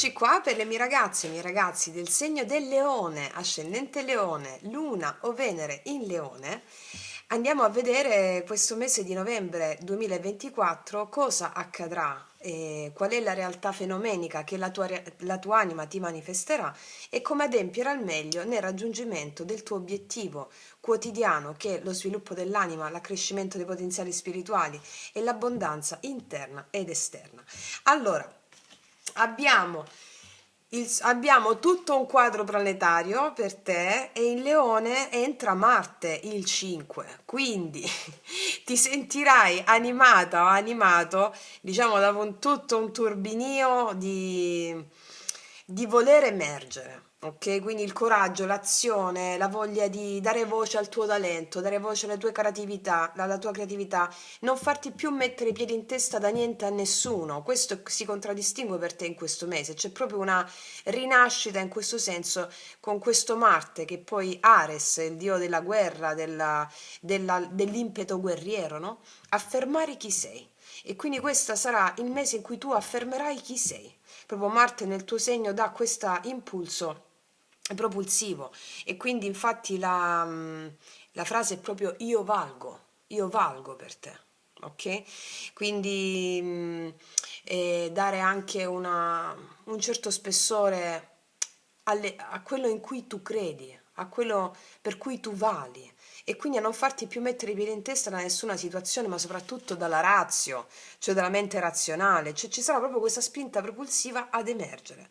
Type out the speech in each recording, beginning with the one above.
Eccoci qua per le mie ragazze e i miei ragazzi del segno del Leone, ascendente Leone, Luna o Venere in Leone. Andiamo a vedere questo mese di novembre 2024 cosa accadrà, qual è la realtà fenomenica che la tua anima ti manifesterà e come adempiere al meglio nel raggiungimento del tuo obiettivo quotidiano, che è lo sviluppo dell'anima, l'accrescimento dei potenziali spirituali e l'abbondanza interna ed esterna. Allora, abbiamo, abbiamo tutto un quadro planetario per te e in Leone entra Marte il 5, quindi ti sentirai animata o animato, diciamo, da tutto un turbinio di voler emergere. Ok, quindi il coraggio, l'azione, la voglia di dare voce al tuo talento, dare voce alle tue creatività, alla tua creatività, non farti più mettere i piedi in testa da niente a nessuno. Questo si contraddistingue per te in questo mese. C'è proprio una rinascita in questo senso con questo Marte che poi Ares, il dio della guerra, dell'impeto guerriero, no? Affermare chi sei. E quindi questo sarà il mese in cui tu affermerai chi sei. Proprio Marte nel tuo segno dà questo impulso propulsivo e quindi infatti la frase è proprio io valgo per te, ok? Quindi dare anche un certo spessore a quello in cui tu credi, a quello per cui tu vali e quindi a non farti più mettere i piedi in testa da nessuna situazione, ma soprattutto dalla ratio, cioè dalla mente razionale, cioè ci sarà proprio questa spinta propulsiva ad emergere.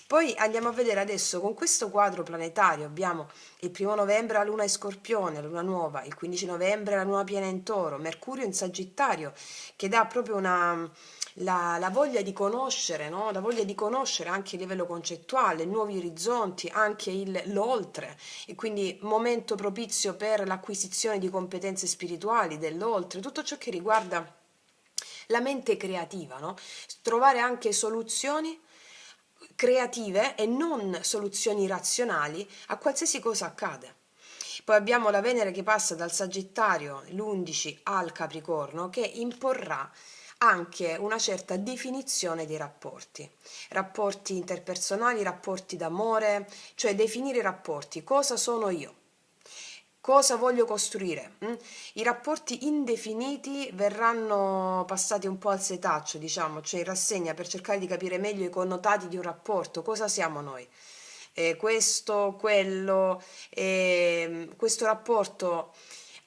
Poi andiamo a vedere adesso con questo quadro planetario, abbiamo il 1 novembre la Luna in Scorpione, la Luna nuova, il 15 novembre la Luna piena in Toro, Mercurio in Sagittario, che dà proprio la voglia di conoscere, no? La voglia di conoscere anche a livello concettuale, nuovi orizzonti, anche l'oltre, e quindi momento propizio per l'acquisizione di competenze spirituali dell'oltre, tutto ciò che riguarda la mente creativa, no? Trovare anche soluzioni creative e non soluzioni razionali a qualsiasi cosa accade. Poi abbiamo la Venere che passa dal Sagittario, l'11, al Capricorno, che imporrà anche una certa definizione dei rapporti interpersonali, rapporti d'amore, cioè definire i rapporti, cosa sono io, cosa voglio costruire. I rapporti indefiniti verranno passati un po' al setaccio, diciamo, cioè in rassegna per cercare di capire meglio i connotati di un rapporto, cosa siamo noi. Questo, quello, questo rapporto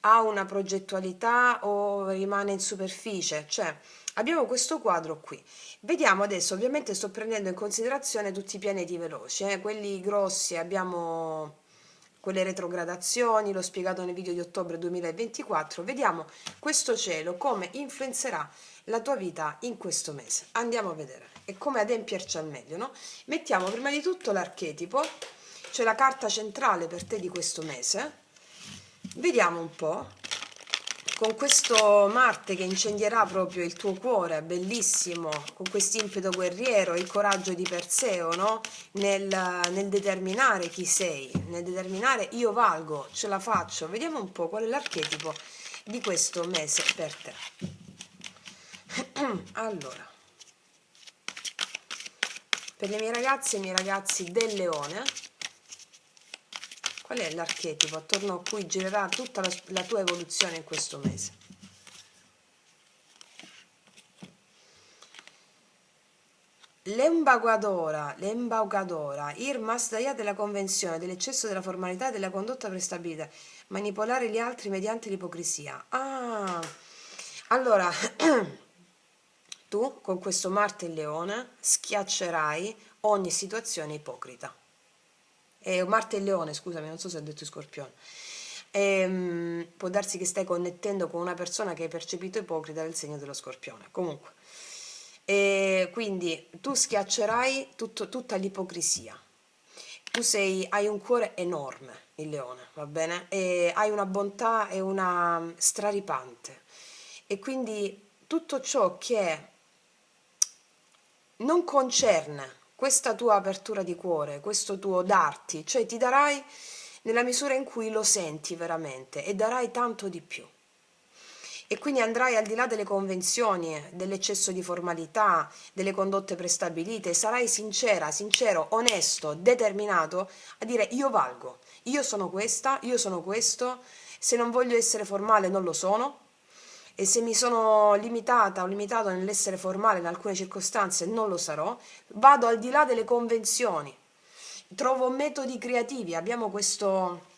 ha una progettualità o rimane in superficie, cioè abbiamo questo quadro qui. Vediamo adesso, ovviamente sto prendendo in considerazione tutti i pianeti veloci, quelli grossi abbiamo quelle retrogradazioni, l'ho spiegato nel video di ottobre 2024. Vediamo questo cielo come influenzerà la tua vita in questo mese. Andiamo a vedere e come adempierci al meglio, no? Mettiamo prima di tutto l'archetipo, cioè la carta centrale per te di questo mese. Vediamo un po'. Con questo Marte che incendierà proprio il tuo cuore, bellissimo, con quest'impeto guerriero, il coraggio di Perseo, no? Nel determinare chi sei, nel determinare io valgo, ce la faccio. Vediamo un po' qual è l'archetipo di questo mese per te. Allora, per le mie ragazze e i miei ragazzi del Leone, qual è l'archetipo attorno a cui girerà tutta la tua evoluzione in questo mese? L'embaucadora, irmas daya della convenzione, dell'eccesso della formalità e della condotta prestabilita, manipolare gli altri mediante l'ipocrisia. Ah, allora, tu con questo Marte in Leone schiaccerai ogni situazione ipocrita. Marte in Leone, scusami, non so se ho detto Scorpione. Può darsi che stai connettendo con una persona che hai percepito ipocrita del segno dello Scorpione. Comunque. E quindi tu schiaccerai tutta l'ipocrisia. Tu hai un cuore enorme, il leone, va bene? E hai una bontà e una straripante. E quindi tutto ciò che non concerne questa tua apertura di cuore, questo tuo darti, cioè ti darai nella misura in cui lo senti veramente e darai tanto di più. e quindi andrai al di là delle convenzioni, dell'eccesso di formalità, delle condotte prestabilite, sarai sincera, sincero, onesto, determinato a dire io valgo, io sono questa, io sono questo, se non voglio essere formale non lo sono e se mi sono limitata o limitato nell'essere formale in alcune circostanze non lo sarò, vado al di là delle convenzioni, trovo metodi creativi, abbiamo questo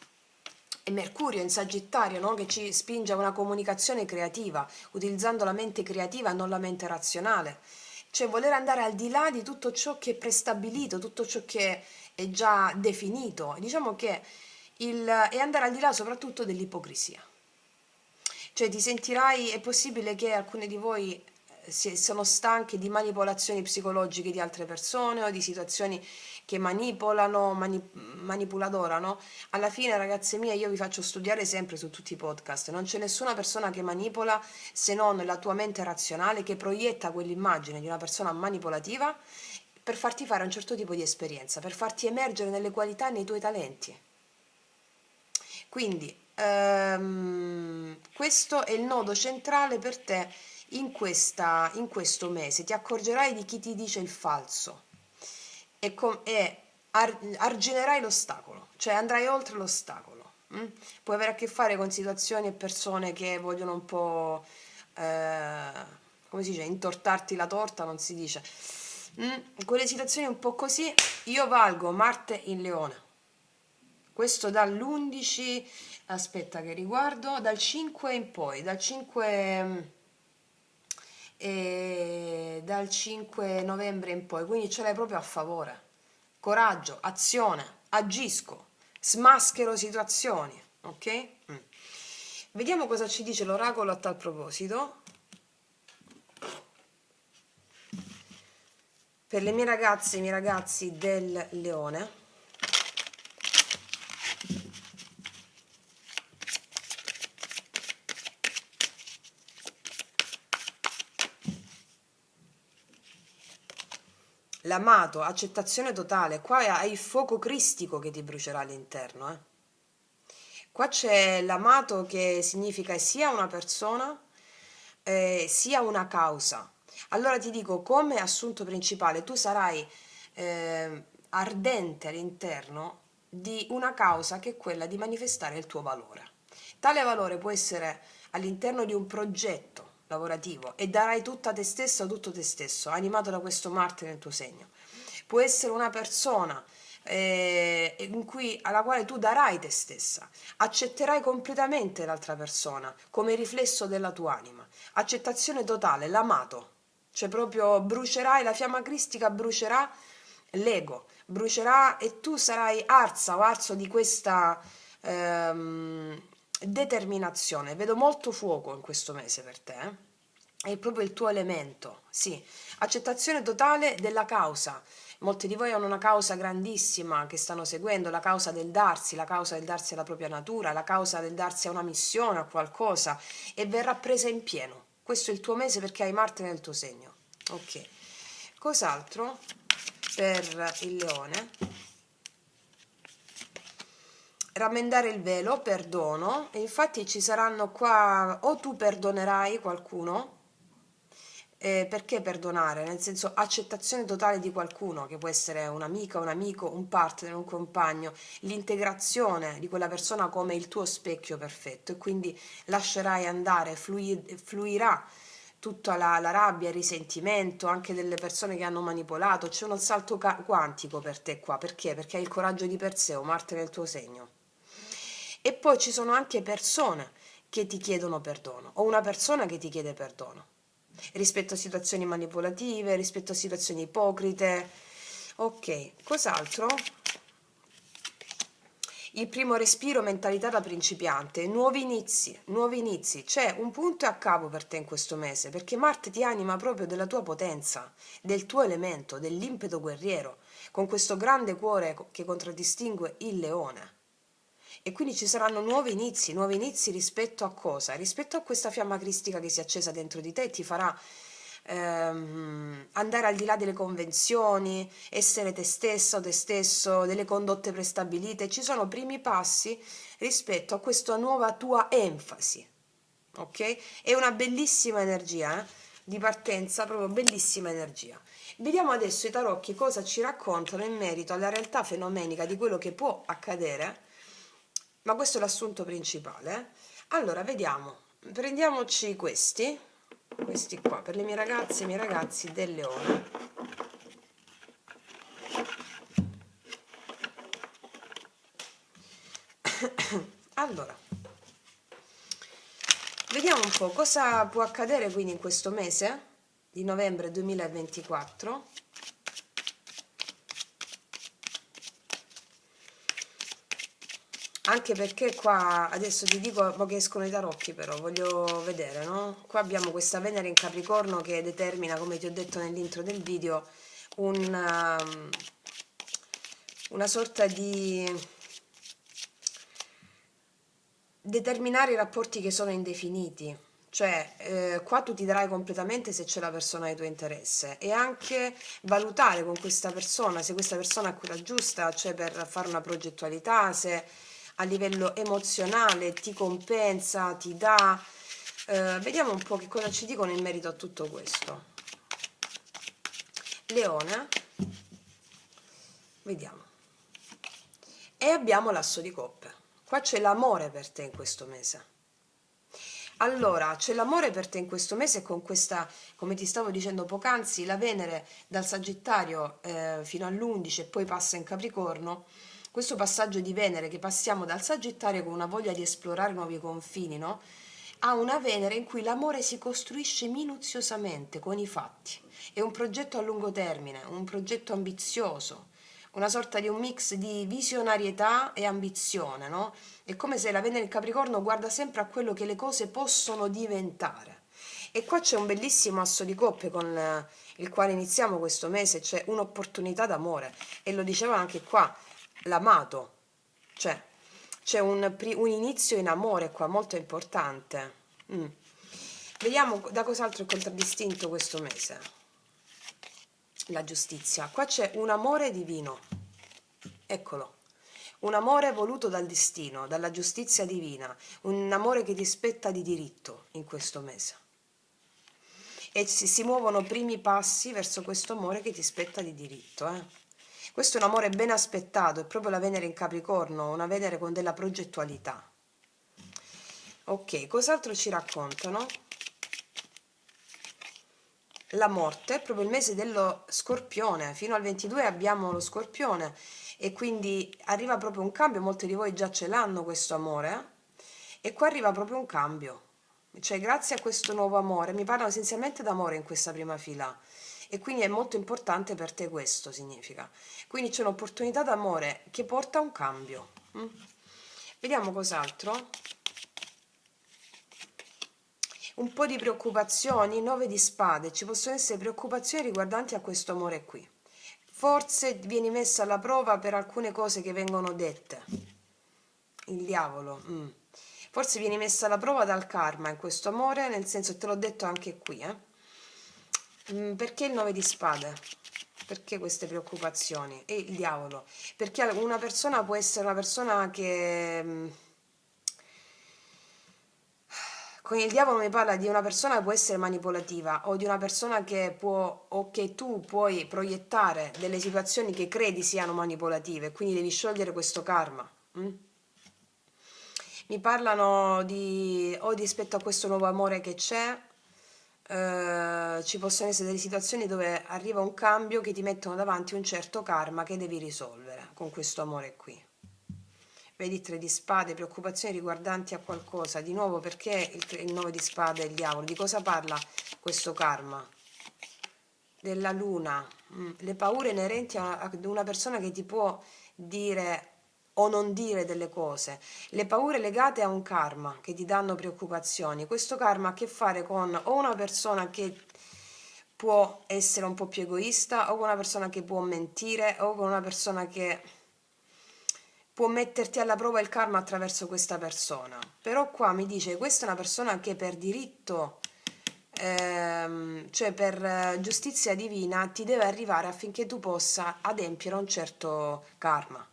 è Mercurio in Sagittario, no? Che ci spinge a una comunicazione creativa, utilizzando la mente creativa e non la mente razionale. Cioè voler andare al di là di tutto ciò che è prestabilito, tutto ciò che è già definito. Diciamo che è andare al di là soprattutto dell'ipocrisia. Cioè ti sentirai, è possibile che alcune di voi sono stanche di manipolazioni psicologiche di altre persone o di situazioni che manipolano, manipuladorano. Alla fine, ragazze mie, io vi faccio studiare sempre su tutti i podcast. Non c'è nessuna persona che manipola se non la tua mente razionale che proietta quell'immagine di una persona manipolativa per farti fare un certo tipo di esperienza, per farti emergere nelle qualità e nei tuoi talenti. Quindi, questo è il nodo centrale per te in questo mese. Ti accorgerai di chi ti dice il falso e arginerai l'ostacolo, cioè andrai oltre l'ostacolo. Puoi avere a che fare con situazioni e persone che vogliono un po', come si dice, intortarti la torta, non si dice. Quelle situazioni un po' così, io valgo Marte in Leone. Questo dall'11, aspetta che riguardo, dal 5 in poi, dal 5 novembre in poi, quindi ce l'hai proprio a favore. Coraggio, azione, agisco, smaschero situazioni, ok? Vediamo cosa ci dice l'oracolo a tal proposito. Per le mie ragazze e i miei ragazzi del Leone. L'amato, accettazione totale, qua hai il fuoco cristico che ti brucerà all'interno, eh. Qua c'è l'amato che significa sia una persona, sia una causa. Allora ti dico, come assunto principale, tu sarai ardente all'interno di una causa che è quella di manifestare il tuo valore. Tale valore può essere all'interno di un progetto lavorativo e darai tutta te stessa o tutto te stesso, animato da questo Marte nel tuo segno. Può essere una persona alla quale tu darai te stessa, accetterai completamente l'altra persona come riflesso della tua anima, accettazione totale, l'amato, cioè proprio brucerai, la fiamma cristica brucerà l'ego, brucerà e tu sarai arsa o arso di questa determinazione. Vedo molto fuoco in questo mese per te, È proprio il tuo elemento, sì. Accettazione totale della causa. Molti di voi hanno una causa grandissima che stanno seguendo, la causa del darsi, la causa del darsi alla propria natura, la causa del darsi a una missione, a qualcosa, e verrà presa in pieno. Questo è il tuo mese perché hai Marte nel tuo segno. Ok. Cos'altro per il Leone? Rammendare il velo, perdono, e infatti ci saranno qua, o tu perdonerai qualcuno, perché perdonare? Nel senso accettazione totale di qualcuno, che può essere un'amica, un amico, un partner, un compagno, l'integrazione di quella persona come il tuo specchio perfetto e quindi lascerai andare, fluirà tutta la rabbia, il risentimento anche delle persone che hanno manipolato. C'è uno salto quantico per te qua, perché? Perché hai il coraggio di Perseo, Marte nel tuo segno. E poi ci sono anche persone che ti chiedono perdono o una persona che ti chiede perdono rispetto a situazioni manipolative, rispetto a situazioni ipocrite. Ok, cos'altro? Il primo respiro, mentalità da principiante, nuovi inizi, c'è un punto e a capo per te in questo mese, perché Marte ti anima proprio della tua potenza, del tuo elemento, dell'impeto guerriero, con questo grande cuore che contraddistingue il leone. E quindi ci saranno nuovi inizi rispetto a cosa? Rispetto a questa fiamma cristica che si è accesa dentro di te e ti farà andare al di là delle convenzioni, essere te stessa o te stesso, delle condotte prestabilite. Ci sono primi passi rispetto a questa nuova tua enfasi. ok? È una bellissima energia, di partenza, proprio bellissima energia. Vediamo adesso i tarocchi cosa ci raccontano in merito alla realtà fenomenica di quello che può accadere, ma questo è l'assunto principale. Allora, vediamo, prendiamoci questi qua, per le mie ragazze e i miei ragazzi del Leone. Allora, vediamo un po' cosa può accadere quindi in questo mese di novembre 2024. Anche perché qua, adesso ti dico, mo che escono i tarocchi però, voglio vedere, no? Qua abbiamo questa Venere in Capricorno che determina, come ti ho detto nell'intro del video, una sorta di determinare i rapporti che sono indefiniti. Cioè, qua tu ti darai completamente se c'è la persona di tuo interesse e anche valutare con questa persona se questa persona è quella giusta, cioè per fare una progettualità, se a livello emozionale ti compensa, ti dà. Vediamo un po' che cosa ci dicono in merito a tutto questo. Leone, vediamo. E abbiamo l'asso di coppe. Qua c'è l'amore per te in questo mese. Allora, c'è l'amore per te in questo mese con questa, come ti stavo dicendo poc'anzi, la Venere dal Sagittario fino all'11 e poi passa in Capricorno. Questo passaggio di Venere che passiamo dal Sagittario con una voglia di esplorare nuovi confini, no? A una Venere in cui l'amore si costruisce minuziosamente con i fatti. È un progetto a lungo termine, un progetto ambizioso, una sorta di un mix di visionarietà e ambizione, no? È come se la Venere in Capricorno guarda sempre a quello che le cose possono diventare. E qua c'è un bellissimo asso di coppe con il quale iniziamo questo mese, c'è un'opportunità d'amore. E lo diceva anche qua, l'amato. Cioè, c'è un inizio in amore qua, molto importante. Vediamo da cos'altro è contraddistinto questo mese. La giustizia. Qua c'è un amore divino. Eccolo. Un amore voluto dal destino, dalla giustizia divina, un amore che ti spetta di diritto in questo mese. E si muovono primi passi verso questo amore che ti spetta di diritto. Questo è un amore ben aspettato, è proprio la Venere in Capricorno, una Venere con della progettualità. Ok, cos'altro ci raccontano? La morte, proprio il mese dello Scorpione, fino al 22 abbiamo lo Scorpione e quindi arriva proprio un cambio, molti di voi già ce l'hanno questo amore e qua arriva proprio un cambio, cioè grazie a questo nuovo amore, mi parlano essenzialmente d'amore in questa prima fila e quindi è molto importante per te questo significa, quindi c'è un'opportunità d'amore che porta a un cambio. Vediamo cos'altro. Un po' di preoccupazioni, 9 di spade, ci possono essere preoccupazioni riguardanti a questo amore qui. Forse vieni messa alla prova per alcune cose che vengono dette. Il diavolo. Forse vieni messa alla prova dal karma in questo amore, nel senso, te l'ho detto anche qui, perché il 9 di spade? Perché queste preoccupazioni? E il diavolo? Perché una persona può essere una persona che con il diavolo mi parla di una persona che può essere manipolativa o di una persona che può o che tu puoi proiettare delle situazioni che credi siano manipolative, quindi devi sciogliere questo karma. Mi parlano di o rispetto a questo nuovo amore che c'è, ci possono essere delle situazioni dove arriva un cambio che ti mettono davanti un certo karma che devi risolvere con questo amore qui. Vedi, 3 di spade, preoccupazioni riguardanti a qualcosa. Di nuovo, perché il 9 di spade e il diavolo? Di cosa parla questo karma? Della luna. Le paure inerenti ad una persona che ti può dire o non dire delle cose. Le paure legate a un karma che ti danno preoccupazioni. Questo karma ha a che fare con o una persona che può essere un po' più egoista, o con una persona che può mentire, o con una persona che può metterti alla prova il karma attraverso questa persona. Però qua mi dice questa è una persona che per diritto, cioè per giustizia divina, ti deve arrivare affinché tu possa adempiere un certo karma.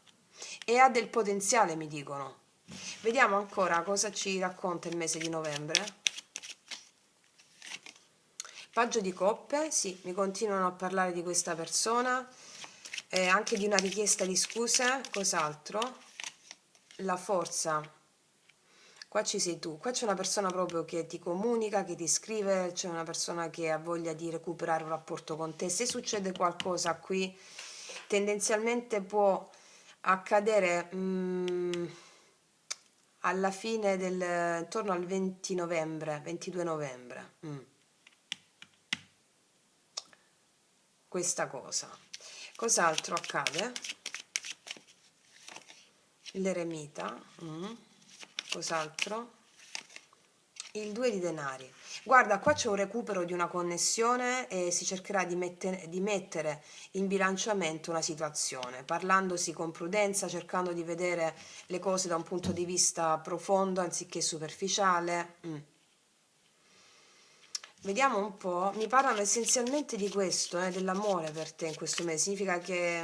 E ha del potenziale, mi dicono. Vediamo ancora cosa ci racconta il mese di novembre. Paggio di coppe, sì, mi continuano a parlare di questa persona, anche di una richiesta di scuse. Cos'altro? La forza. Qua ci sei tu, qua c'è una persona proprio che ti comunica, che ti scrive, c'è una persona che ha voglia di recuperare un rapporto con te. Se succede qualcosa qui, tendenzialmente può accadere alla fine intorno al 20 novembre, 22 novembre. Questa cosa. Cos'altro accade? L'eremita. Cos'altro? Il 2 di denari. Guarda, qua c'è un recupero di una connessione e si cercherà di mettere in bilanciamento una situazione, parlandosi con prudenza, cercando di vedere le cose da un punto di vista profondo anziché superficiale. Vediamo un po', mi parlano essenzialmente di questo, dell'amore per te in questo mese, significa che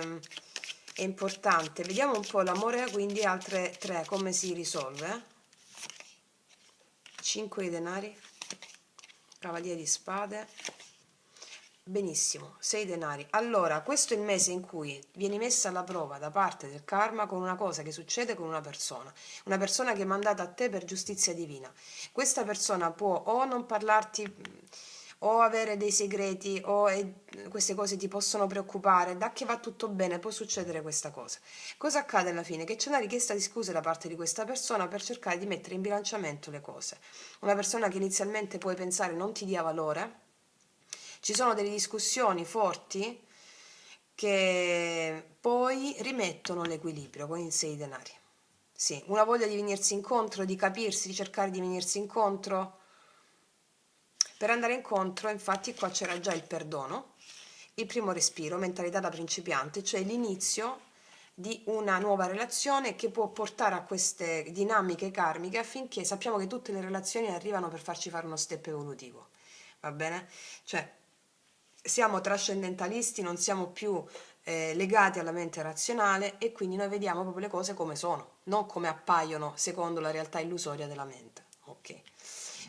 è importante. Vediamo un po' l'amore, quindi altre tre, come si risolve? 5 di denari, cavaliere di spade, benissimo, 6 denari. Allora, questo è il mese in cui vieni messa alla prova da parte del karma con una cosa che succede con una persona che è mandata a te per giustizia divina. Questa persona può o non parlarti o avere dei segreti queste cose ti possono preoccupare, da che va tutto bene può succedere questa cosa. Cosa accade alla fine? Che c'è una richiesta di scuse da parte di questa persona per cercare di mettere in bilanciamento le cose. Una persona che inizialmente puoi pensare non ti dia valore, ci sono delle discussioni forti che poi rimettono l'equilibrio con il 6 denari. Sì, una voglia di venirsi incontro, di capirsi, di cercare di venirsi incontro. Per andare incontro, infatti, qua c'era già il perdono, il primo respiro, mentalità da principiante, cioè l'inizio di una nuova relazione che può portare a queste dinamiche karmiche affinché sappiamo che tutte le relazioni arrivano per farci fare uno step evolutivo. Va bene? Cioè, siamo trascendentalisti, non siamo più legati alla mente razionale e quindi noi vediamo proprio le cose come sono, non come appaiono secondo la realtà illusoria della mente. Ok.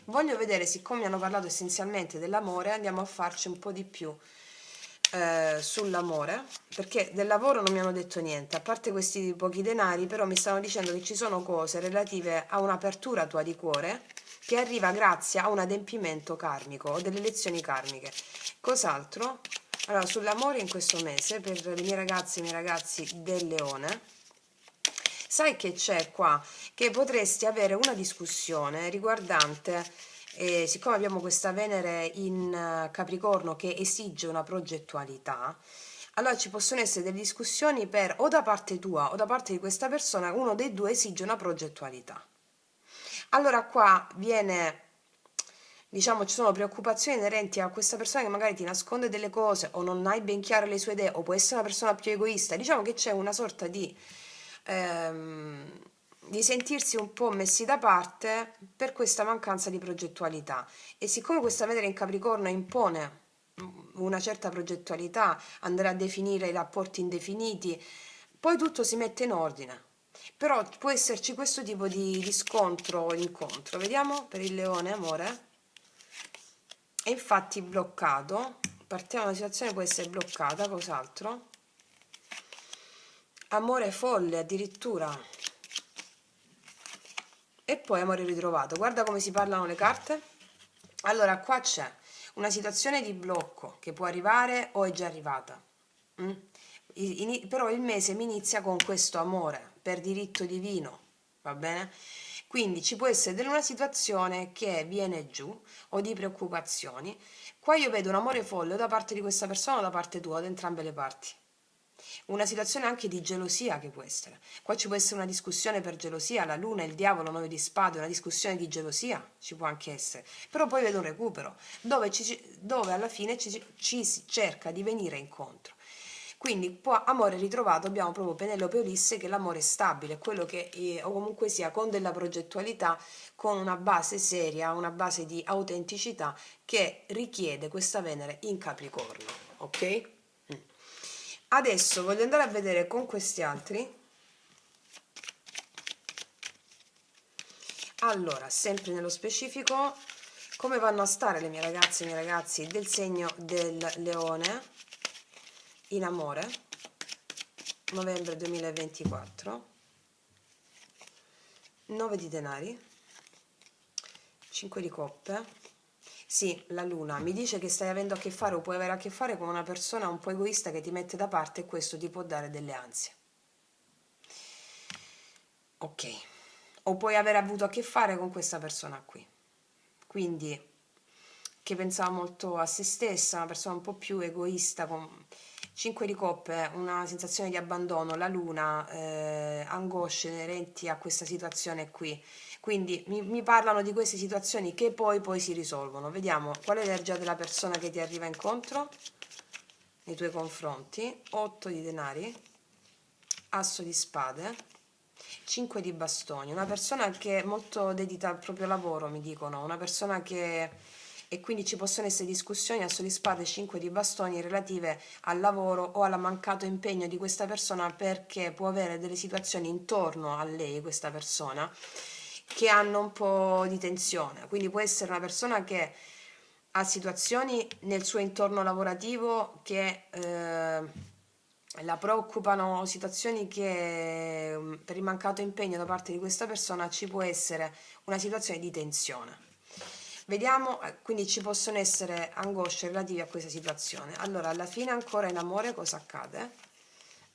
Voglio vedere, siccome mi hanno parlato essenzialmente dell'amore, andiamo a farci un po' di più sull'amore, perché del lavoro non mi hanno detto niente, a parte questi pochi denari, però mi stanno dicendo che ci sono cose relative a un'apertura tua di cuore che arriva grazie a un adempimento karmico o delle lezioni karmiche. Cos'altro? Allora, sull'amore in questo mese, per le mie ragazze e i miei ragazzi del Leone, sai che c'è qua? Che potresti avere una discussione riguardante, siccome abbiamo questa Venere in Capricorno che esige una progettualità, allora ci possono essere delle discussioni per o da parte tua o da parte di questa persona, uno dei due esige una progettualità. Allora qua viene, diciamo, ci sono preoccupazioni inerenti a questa persona che magari ti nasconde delle cose o non hai ben chiare le sue idee o può essere una persona più egoista. Diciamo che c'è una sorta ehm, di sentirsi un po' messi da parte per questa mancanza di progettualità. E siccome questa Venere in Capricorno impone una certa progettualità, andrà a definire i rapporti indefiniti, poi tutto si mette in ordine. Però può esserci questo tipo di scontro o incontro. Vediamo per il Leone, amore. È infatti bloccato. Partiamo da una situazione, può essere bloccata. Cos'altro? Amore folle addirittura. E poi amore ritrovato. Guarda come si parlano le carte. Allora, qua c'è una situazione di blocco che può arrivare o è già arrivata. Però il mese mi inizia con questo amore per diritto divino, va bene? Quindi ci può essere una situazione che viene giù o di preoccupazioni. Qua io vedo un amore folle o da parte di questa persona o da parte tua, da entrambe le parti. Una situazione anche di gelosia che può essere. Qua ci può essere una discussione per gelosia, la luna, il diavolo, 9 di spade, una discussione di gelosia ci può anche essere. Però poi vedo un recupero, dove alla fine ci si cerca di venire incontro. Quindi, amore ritrovato, abbiamo proprio Penelope e Ulisse che l'amore è stabile, quello che, o comunque sia, con della progettualità, con una base seria, una base di autenticità che richiede questa Venere in Capricorno, ok? Adesso voglio andare a vedere con questi altri. Allora, sempre nello specifico, Come vanno a stare le mie ragazze e i miei ragazzi del segno del leone in amore? Novembre 2024. 9 di denari, 5 di coppe. Sì, la luna mi dice che stai avendo a che fare o puoi avere a che fare con una persona un po' egoista che ti mette da parte e questo ti può dare delle ansie. Ok, o puoi aver avuto a che fare con questa persona qui. Quindi, che pensava molto a se stessa, una persona un po' più egoista, con 5 di coppe, una sensazione di abbandono, la luna, angosce inerenti a questa situazione qui. Quindi mi parlano di queste situazioni che poi si risolvono. Vediamo qual è l'energia della persona che ti arriva incontro nei tuoi confronti. 8 di denari, asso di spade, 5 di bastoni, una persona che è molto dedita al proprio lavoro, mi dicono, una persona che... E quindi ci possono essere discussioni, asso di spade, 5 di bastoni relative al lavoro o al mancato impegno di questa persona, perché può avere delle situazioni intorno a lei, questa persona, che hanno un po' di tensione. Quindi può essere una persona che ha situazioni nel suo intorno lavorativo che la preoccupano, situazioni che per il mancato impegno da parte di questa persona ci può essere una situazione di tensione. Vediamo, quindi ci possono essere angosce relative a questa situazione. Allora, alla fine ancora in amore cosa accade?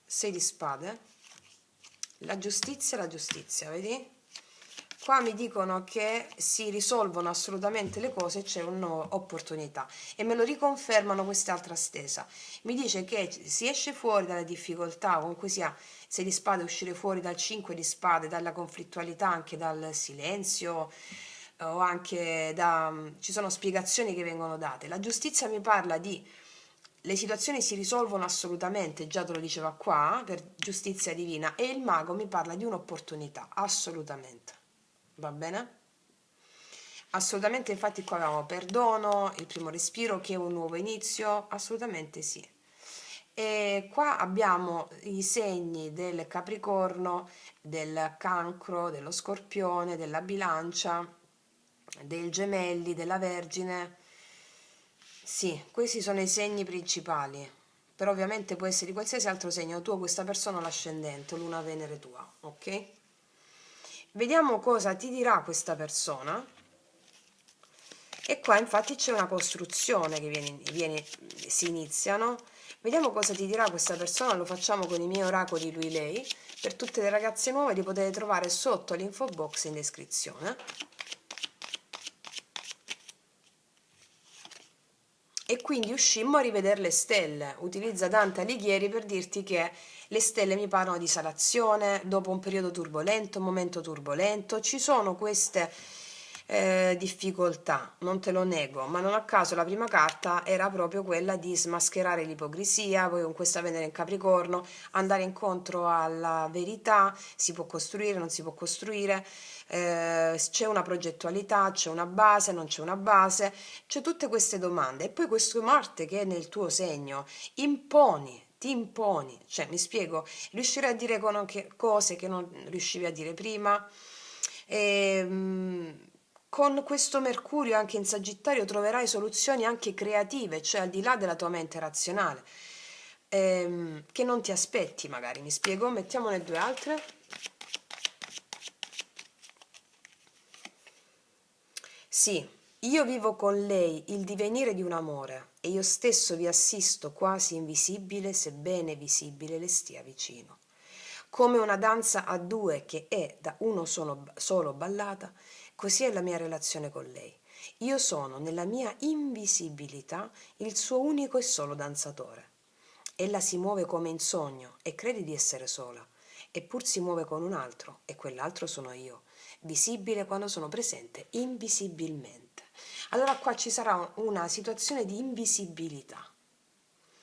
6 di spade, la giustizia, vedi? Qua mi dicono che si risolvono assolutamente le cose, c'è un'opportunità e me lo riconfermano quest'altra stesa. Mi dice che si esce fuori dalle difficoltà, comunque sia 6 di spade, uscire fuori dal 5 di spade, dalla conflittualità, anche dal silenzio o anche da... ci sono spiegazioni che vengono date. La giustizia mi parla di le situazioni si risolvono assolutamente, già te lo diceva qua, per giustizia divina, e il mago mi parla di un'opportunità, assolutamente. Va bene? Assolutamente, infatti qua abbiamo perdono, il primo respiro che è un nuovo inizio, assolutamente sì. E qua abbiamo i segni del Capricorno, del Cancro, dello Scorpione, della Bilancia, del Gemelli, della Vergine. Sì, questi sono i segni principali, però ovviamente può essere di qualsiasi altro segno, tu o questa persona o l'ascendente, Luna, Venere tua, ok? Vediamo cosa ti dirà questa persona. E qua infatti c'è una costruzione che si inizia, no? Vediamo cosa ti dirà questa persona, lo facciamo con i miei oracoli lui-lei, per tutte le ragazze nuove li potete trovare sotto l'info box in descrizione. E quindi uscimmo a rivedere le stelle. Utilizza Dante Alighieri per dirti che le stelle mi parlano di salazione, dopo un periodo turbolento, un momento turbolento, ci sono queste difficoltà, non te lo nego, ma non a caso la prima carta era proprio quella di smascherare l'ipocrisia, poi con questa Venere in Capricorno, andare incontro alla verità, si può costruire, non si può costruire, c'è una progettualità, c'è una base, non c'è una base, c'è tutte queste domande. E poi questo Marte che è nel tuo segno, ti imponi, cioè mi spiego, riuscire a dire cose che non riuscivi a dire prima. Con questo Mercurio anche in Sagittario troverai soluzioni anche creative, cioè al di là della tua mente razionale, che non ti aspetti magari, mi spiego, mettiamone due altre. Sì, io vivo con lei il divenire di un amore e io stesso vi assisto quasi invisibile, sebbene visibile le stia vicino. Come una danza a due che è da uno solo ballata, così è la mia relazione con lei. Io sono nella mia invisibilità il suo unico e solo danzatore. Ella si muove come in sogno e crede di essere sola, eppur si muove con un altro e quell'altro sono io, visibile quando sono presente, invisibilmente. Allora qua ci sarà una situazione di invisibilità.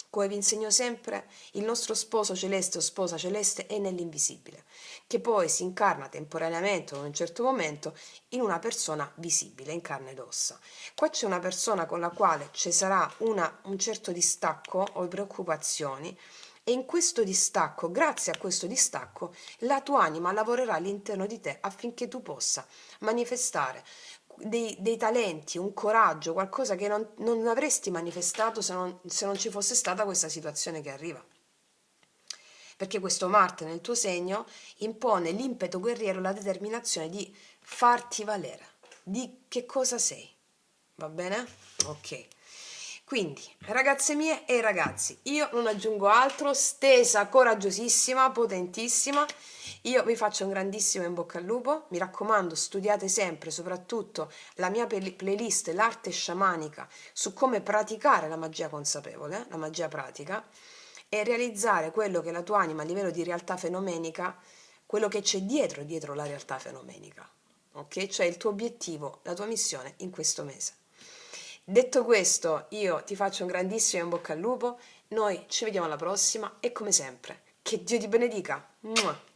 Come vi insegno sempre, il nostro sposo celeste o sposa celeste è nell'invisibile, che poi si incarna temporaneamente o in un certo momento in una persona visibile, in carne ed ossa. Qua c'è una persona con la quale ci sarà un certo distacco o preoccupazioni e in questo distacco, grazie a questo distacco, la tua anima lavorerà all'interno di te affinché tu possa manifestare dei talenti, un coraggio, qualcosa che non avresti manifestato se non ci fosse stata questa situazione che arriva. Perché questo Marte nel tuo segno impone l'impeto guerriero, la determinazione di farti valere, di che cosa sei. Va bene? Ok. Quindi, ragazze mie e ragazzi, io non aggiungo altro, stesa, coraggiosissima, potentissima. Io vi faccio un grandissimo in bocca al lupo, mi raccomando, studiate sempre, soprattutto la mia playlist, l'arte sciamanica, su come praticare la magia consapevole, la magia pratica, e realizzare quello che è la tua anima a livello di realtà fenomenica, quello che c'è dietro la realtà fenomenica, ok? Cioè il tuo obiettivo, la tua missione in questo mese. Detto questo, io ti faccio un grandissimo in bocca al lupo, noi ci vediamo alla prossima e come sempre, che Dio ti benedica. Mua.